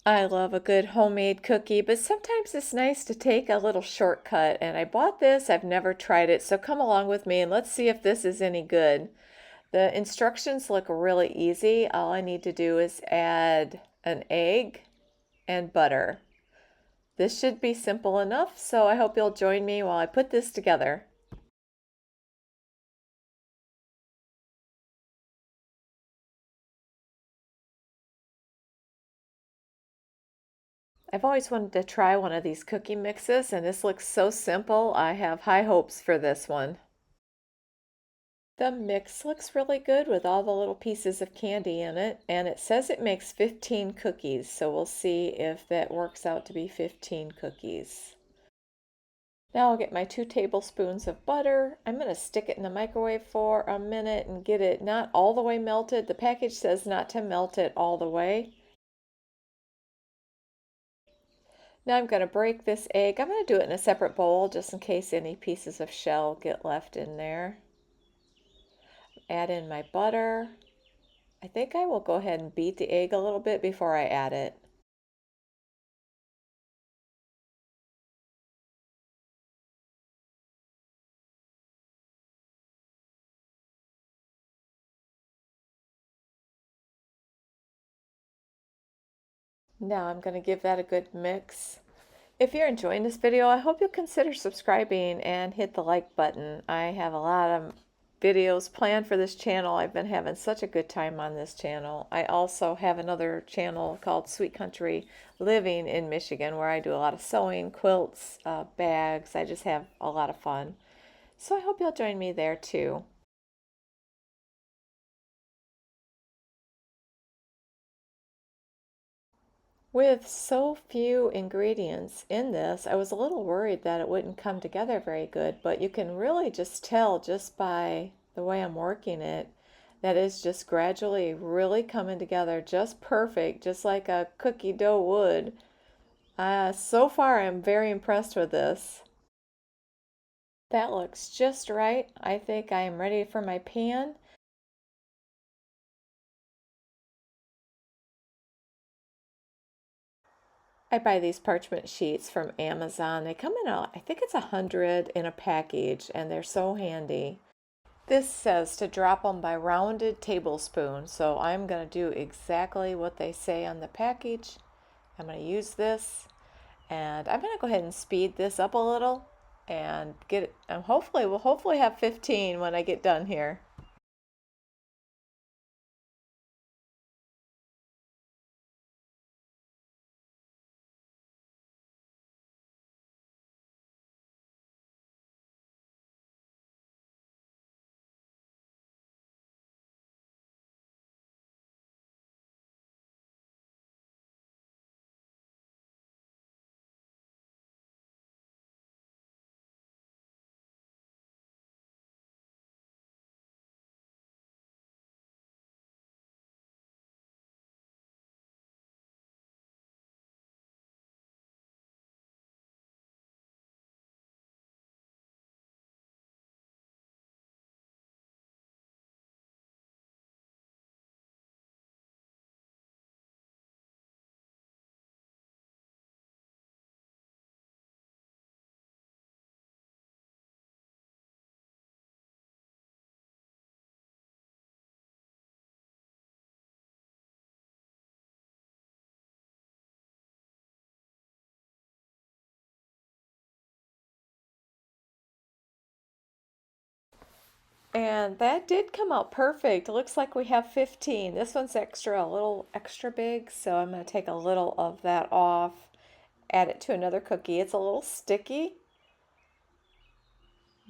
I love a good homemade cookie, but sometimes it's nice to take a little shortcut. And I bought this, I've never tried it, so come along with me and let's see if this is any good. The instructions look really easy. All I need to do is add an egg and butter. This should be simple enough, so I hope you'll join me while I put this together. I've always wanted to try one of these cookie mixes, and this looks so simple. I have high hopes for this one. The mix looks really good with all the little pieces of candy in it, and it says it makes 15 cookies, so we'll see if that works out to be 15 cookies. Now I'll get my 2 tablespoons of butter. I'm going to stick it in the microwave for a minute and get it not all the way melted. The package says not to melt it all the way. Now I'm going to break this egg. I'm going to do it in a separate bowl just in case any pieces of shell get left in there. Add in my butter. I think I will go ahead and beat the egg a little bit before I add it. Now I'm going to give that a good mix. If you're enjoying this video, I hope you'll consider subscribing and hit the like button. I have a lot of videos planned for this channel. I've been having such a good time on this channel. I also have another channel called Sweet Country Living in Michigan where I do a lot of sewing, quilts, bags. I just have a lot of fun. So I hope you'll join me there too. With so few ingredients in this, I was a little worried that it wouldn't come together very good, but you can really just tell just by the way I'm working it that it's just gradually really coming together just perfect, just like a cookie dough would. So far, I'm very impressed with this. That looks just right. I think I am ready for my pan. I buy these parchment sheets from Amazon. They come in I think it's 100 in a package, and they're so handy. This says to drop them by rounded tablespoons, so I'm going to do exactly what they say on the package. I'm going to use this, and I'm going to go ahead and speed this up a little and get it, and we'll hopefully have 15 when I get done here. And that did come out perfect. It looks like we have 15. This one's extra, a little extra big, so I'm going to take a little of that off, add it to another cookie. It's a little sticky,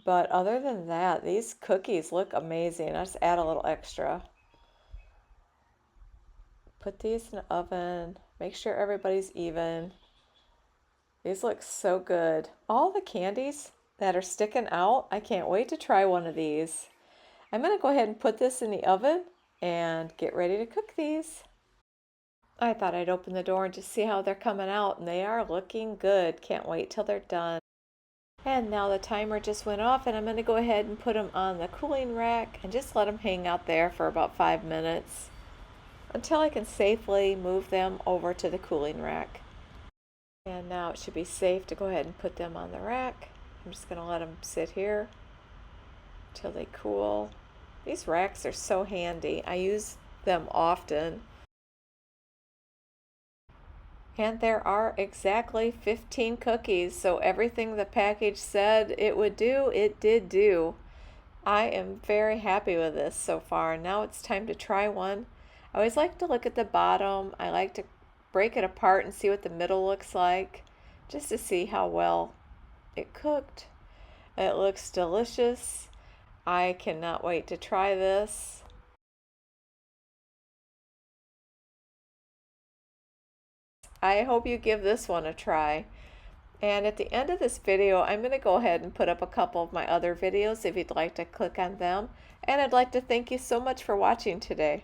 but other than that, these cookies look amazing. I just add a little extra. Put these in the oven. Make sure everybody's even. These look so good. All the candies that are sticking out, I can't wait to try one of these. I'm going to go ahead and put this in the oven and get ready to cook these. I thought I'd open the door and just see how they're coming out, and they are looking good. Can't wait till they're done. And now the timer just went off, and I'm going to go ahead and put them on the cooling rack and just let them hang out there for about 5 minutes. until I can safely move them over to the cooling rack. And now it should be safe to go ahead and put them on the rack. I'm just going to let them sit here till they cool. These racks are so handy. I use them often. And there are exactly 15 cookies, so everything the package said it would do, it did do. I am very happy with this so far. Now it's time to try one. I always like to look at the bottom. I like to break it apart and see what the middle looks like, just to see how well it cooked. It looks delicious. I cannot wait to try this. I hope you give this one a try. And at the end of this video, I'm going to go ahead and put up a couple of my other videos if you'd like to click on them. And I'd like to thank you so much for watching today.